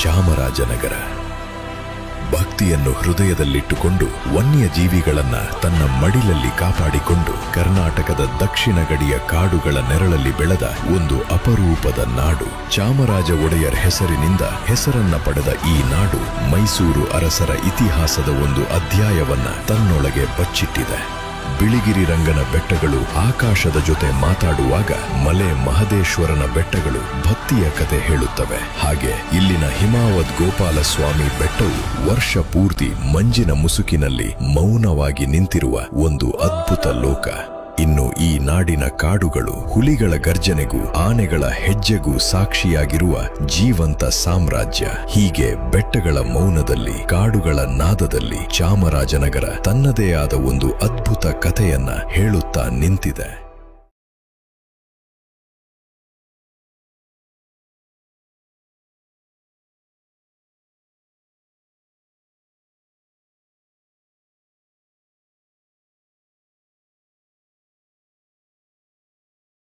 ಚಾಮರಾಜನಗರ ಭಕ್ತಿಯನ್ನು ಹೃದಯದಲ್ಲಿಟ್ಟುಕೊಂಡು ವನ್ಯಜೀವಿಗಳನ್ನ ತನ್ನ ಮಡಿಲಲ್ಲಿ ಕಾಪಾಡಿಕೊಂಡು ಕರ್ನಾಟಕದ ದಕ್ಷಿಣ ಗಡಿಯ ಕಾಡುಗಳ ನೆರಳಲ್ಲಿ ಬೆಳೆದ ಒಂದು ಅಪರೂಪದ ನಾಡು. ಚಾಮರಾಜ ಒಡೆಯರ್ ಹೆಸರಿನಿಂದ ಹೆಸರನ್ನ ಪಡೆದ ಈ ನಾಡು ಮೈಸೂರು ಅರಸರ ಇತಿಹಾಸದ ಒಂದು ಅಧ್ಯಾಯವನ್ನ ತನ್ನೊಳಗೆ ಬಚ್ಚಿಟ್ಟಿದೆ. ಬಿಳಿಗಿರಿ ರಂಗನ ಬೆಟ್ಟಗಳು ಆಕಾಶದ ಜೊತೆ ಮಾತಾಡುವಾಗ ಮಲೆ ಮಹದೇಶ್ವರನ ಬೆಟ್ಟಗಳು ಭಕ್ತಿಯ ಕತೆ ಹೇಳುತ್ತವೆ. ಹಾಗೆ ಇಲ್ಲಿನ ಹಿಮಾವತ್ ಗೋಪಾಲ ಸ್ವಾಮಿ ಬೆಟ್ಟವು ವರ್ಷ ಪೂರ್ತಿ ಮಂಜಿನ ಮುಸುಕಿನಲ್ಲಿ ಮೌನವಾಗಿ ನಿಂತಿರುವ ಒಂದು ಅದ್ಭುತ ಲೋಕ. ಇನ್ನು ಈ ನಾಡಿನ ಕಾಡುಗಳು ಹುಲಿಗಳ ಗರ್ಜನೆಗೂ ಆನೆಗಳ ಹೆಜ್ಜೆಗೂ ಸಾಕ್ಷಿಯಾಗಿರುವ ಜೀವಂತ ಸಾಮ್ರಾಜ್ಯ. ಹೀಗೆ ಬೆಟ್ಟಗಳ ಮೌನದಲ್ಲಿ, ಕಾಡುಗಳ ನಾದದಲ್ಲಿ ಚಾಮರಾಜನಗರ ತನ್ನದೇ ಆದ ಒಂದು ಅದ್ಭುತ ಕಥೆಯನ್ನ ಹೇಳುತ್ತಾ ನಿಂತಿದೆ.